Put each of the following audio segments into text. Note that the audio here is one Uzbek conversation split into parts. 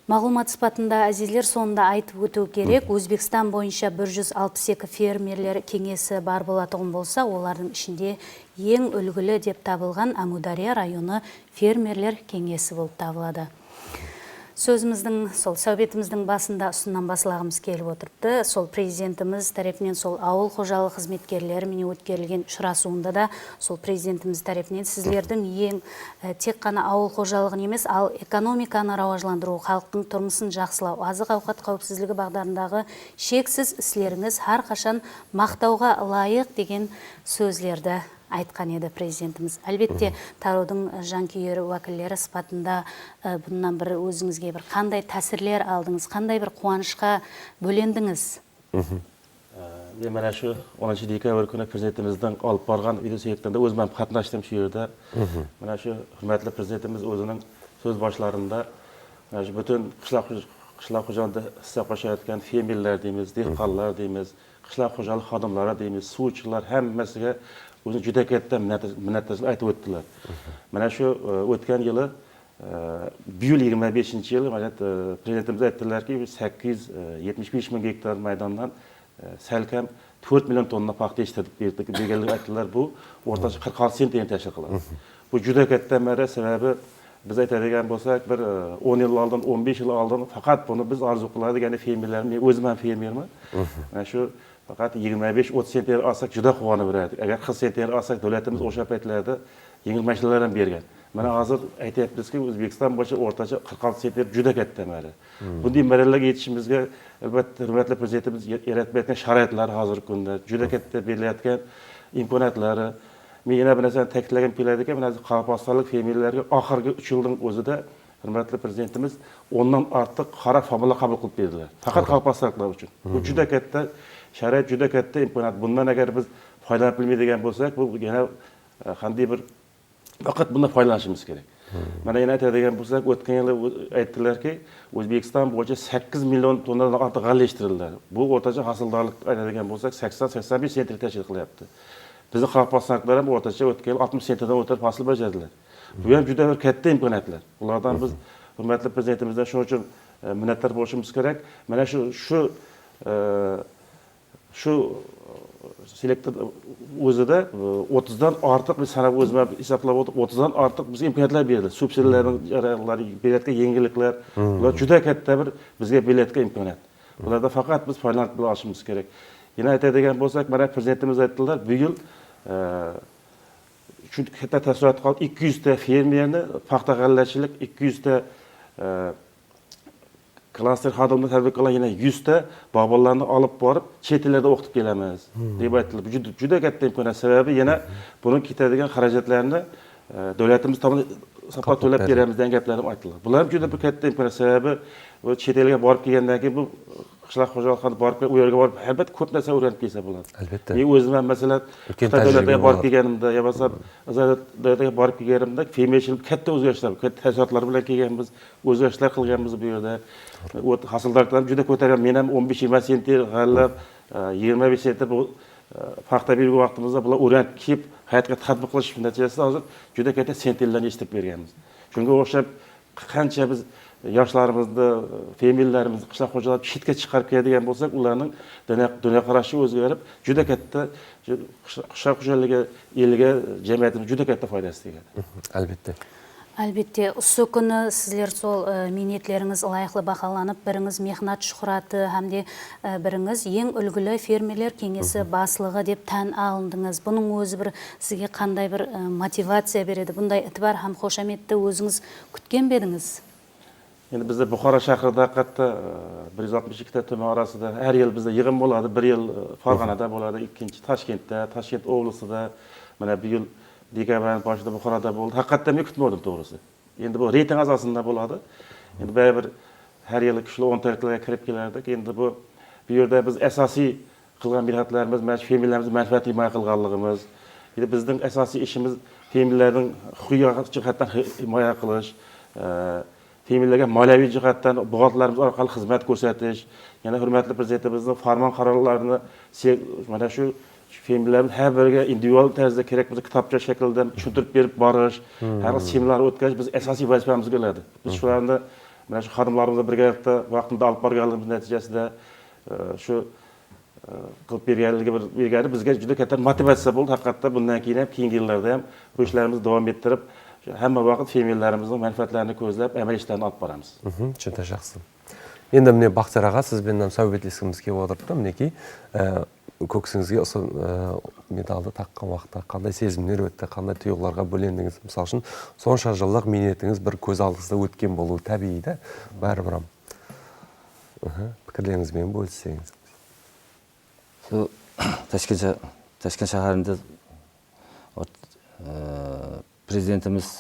Мағлумат сыпатында әзиздер соңында айтып өту керек. Өзбекстан бойынша 162 фермерлер кеңесі бар болатығын болса, олардың ішінде ең үлгілі деп табылған Амудария районы фермерлер кеңесі болып табылады. Сөзіміздің, сол сәубетіміздің басында ұсыннан басылағымыз келіп отырыпты. Сол президентіміз тарапынан сол ауыл қожалық қызметкерлері менен өткерілген ұшырасуында да сол президентіміз тарапынан сіздердің ең тек қана ауыл қожалығын емес, ал экономиканы рауажландыру, халықтың тұрмысын жақсылау, азық ауқат қауіпсіздігі бағдарындағы шексіз істеріңіз әрқашан мақтауға лайық деген сөздерді айтқан еді президентіміз. Әлбетте, Тарудың жанкүйер уәкілдері сыпатында бұнан бір өзіңізге бір қандай тәсірлер алдыңыз, қандай бір қуанышқа бөлендіңіз? Мен mana shu 10 dekabr kuni prezidentimizdan olib borgan videoselektorda o'zim qatnashdim shu yerda. Mana shu hurmatli prezidentimiz o'zining so'z boshlarında mana shu butun qishloq xo'jaligida hissa qo'shayotgan fermerlar deymiz, dehqonlar deymiz, qishloq xo'jalik xodimlari deymiz, suvchilar hammasiga o'zi juda katta minnatdorchilik aytib o'tdilar. Mana shu o'tgan yili iyul 25-yili prezidentimiz aytdilarki 875 ming gektar maydondan salkam 4 million tonna paxta yetishtirib berdik deganlik aytdilar. Bu o'rtacha 46 sentni tashkil qiladi. Bu juda katta mara, sababi biz aytadigan bo'lsak, bir 10 yil oldin, 15 yil oldin faqat buni biz orzu qiladigan fermerlar, men o'zim ham fermerman. Mana shu faqat 25-30 sentner olsak juda quvonib berardik. Agar 40 sentner olsak, davlatimiz o'sha paytlarda yengil mashinalar ham bergan. Mana hozir aytyapmizki, O'zbekiston bo'yicha o'rtacha 46 sentner juda katta mara. Bunday maralarga yetishimizga albatta hurmatli prezidentimiz yaratmayotgan sharoitlar hozirgi kunda juda katta berilayotgan imkoniyatlari. Men yana bir narsani ta'kidlagim keladi ekan, mana Qoraqalpog'istonlik fermerlarga oxirgi 3 yilning o'zida hurmatli prezidentimiz 10 dan ortiq qora formula qabul qilib berdilar. Faqat Qoraqalpog'istonliklar uchun. Bu juda katta sharoit, juda katta imkoniyat. Bundan agar biz foydalanib bilmaydigan bo'lsak, bu yana qanday bir faqat bundan foydalanishimiz kerak. Mana yana aytadigan bo'lsak, o'tgan yili aytdilarki, O'zbekiston bo'yicha 8 million tonnadan ortiq g'alla yetishtirildi. Bu o'rtacha hosildorlik aytadigan bo'lsak 80-85 sentni tashkil qilyapti. Bizni Qoraqalpog'istonliklar ham o'rtacha o'tgan yil 60 sentdan o'tib hosil bajardilar. Bu ham juda bir katta imkoniyatlar. Ulardan biz hurmatli prezidentimizdan shuning uchun minnatdor bo'lishimiz kerak. Mana shu selektor o'zida 30 dan ortiq biz sanab o'zim hisoblab o'tib 30 dan ortiq bizga imkoniyatlar berdi. Subsidiyalarning jarayonlari, berayotgan yengilliklar, ular juda katta bir bizga berayotgan imkoniyat. Ulardan faqat biz foydalanib olishimiz kerak. Yana aytadigan bo'lsak, mana prezidentimiz aytdilar, bu yil shu katta taassurot qoldi, 200 ta fermerni paxta g'allachilik, 200 ta klaster xodimni tarbiya qilgan, yana 100 ta bog'bonlarni olib borib chet ellarda o'qitib kelamiz deb aytdilar. Bu juda katta imkoniyat, sababi yana buni ketadigan xarajatlarni davlatimiz tomonidan safar to'lab beramiz degan gaplarni aytdilar. Bular ham juda bir katta imkoniyat, sababi chet elga borib kelgandan keyin bu qishloq xo'jaligida borib, u yerga borib, albatta ko'p narsa o'rganib kelsa bo'ladi. Albatta. Men o'zim ham masalan Xitoy davlatiga borib kelganimda, yo bo'lmasa davlatga borib kelganimda fermerchilik katta o'zgarishlar, katta tashkilotlar bilan kelganmiz, o'zgarishlar qilganmiz bu yerda. Hosildorliklarni juda ko'targan. Men ham 15-20 sentner g'alla, 25 sentner bu paxta bergan vaqtimizda bular o'rganib kelib, hayotga tatbiq qilish natijasida hozir juda katta sentnerlarni yetishtirib berganmiz. Shunga o'xshab qancha biz yoshlarimizni, fermerlarimizni qishloq xo'jaligida chetga chiqarib keladigan bo'lsak, ularning dunyoqarashi o'zgarib, juda katta qishloq xo'jaligi eliga, jamiyatimiz juda katta foydasi tegadi. Albatta. Әлбетте, осы күні сіздер сол минетлеріңіз лайықлы бақаланып, біріңіз мехнат шұқыраты, әмде біріңіз ең үлгілі фермерлер кеңесі басылығы деп тән алындыңыз. Бұның өзі бір сізге қандай бір мотивация береді? Бұндай ітібар һәм қошаметті өзіңіз күткен бедіңіз? Енді бізде Бұхара шақырда қатты 162 төмен арасында әр ел бізде йығын болады. Bir ел Фарғанада болады, ikkinchi Toshkentda, Toshkent облысында, mana bir yil dekabrning boshida Buxoroda bo'ldi. Haqiqatdan men kutmadim to'g'risi. Endi bu reyting asosida bo'ladi. Endi baribir har yili kuchli 10 talarga kirib kelardik. Endi bu yerda biz asosiy qilgan mehnatlarimiz, mana fermerlarimizni manfaatli himoya qilganligimiz. Endi bizning asosiy ishimiz fermerlarning huquqiy jihatdan himoya qilish, fermerlarga moliyaviy jihatdan bog'otlarimiz orqali xizmat ko'rsatish. Yana hurmatli prezidentimizning farmon qarorlarini mana shu fermerlarimiz har biriga individual tarzda kerak bo'lsa kitobcha shaklida tushuntirib berib borish, har seminar o'tkazish biz asosiy vazifamizga bo'ladi. Biz shularni мына шу хадымларыбызга биргеликте вакытында алып барганыбыз нәтижесінде шу кылып бергени бизге juda katta мотивация болду. Hakikaten bundan keyin ham keyingi yillarda ham bu ishlarimizni davom ettirib, hamma vaqt fermerlarimizning manfaatlarini ko'zlab, amal ishlarni olib boramiz. Tushunti жақсы. Енді міне Бақтияр аға, сізбен сәубеттескіміз келіп отырды. Мінекей, көксіңізге осы медалды таққан уақытта қандай сезімдер өтті, қандай тұйғыларға бөлендіңіз? Мысалы үшін, сонша жылдық ниетіңіз бір көз алдыңызда өткен болуы табиғи да, бәрібір. Пікірлеріңізбен бөліссеңіз. Ташкент шаһарында президентimiz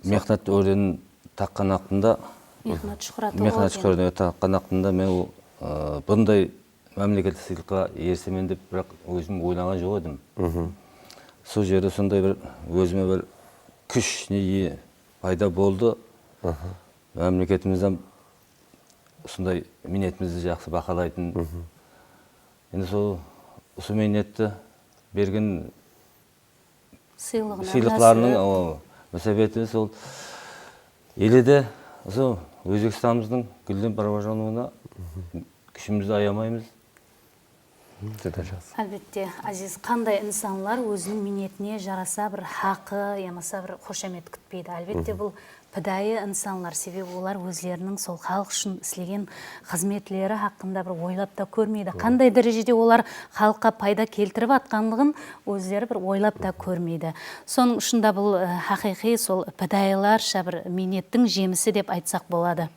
мехнат орденін таққан уақытында, Мехнат шұқыратын таққан уақытында мен бұндай мемлекеттік сыйлыққа ерсемен деп бірақ өзім ойлаған жоқ едім. Сол жерде сондай бір өзіме бір күш пайда болды. Мемлекетімізден сондай минетімізді жақсы бақалайтын. Енді сол минетті берген сыйлықларының мүсәбеті сол еледе сол Өзбекстанымыздың гүлден барабажануына күшімізді аямаймыз. Әлбетте, Азиз, қандай инсанлар өзінің минетіне жараса бір хақы, ямаса бір қошамет күтпейді. Әлбетте, бұл пидайы инсанлар, себебі олар өзлерінің сол халық үшін істеген қызметлері хақында бір ойлап та көрмейді. Қандай дәрежеде олар халыққа пайда келтіріп атқанлығын өздері бір ойлап та көрмейді. Соның ұшында бұл хақиқи сол пидайыларша бір минеттің жемісі деп айтсақ болады.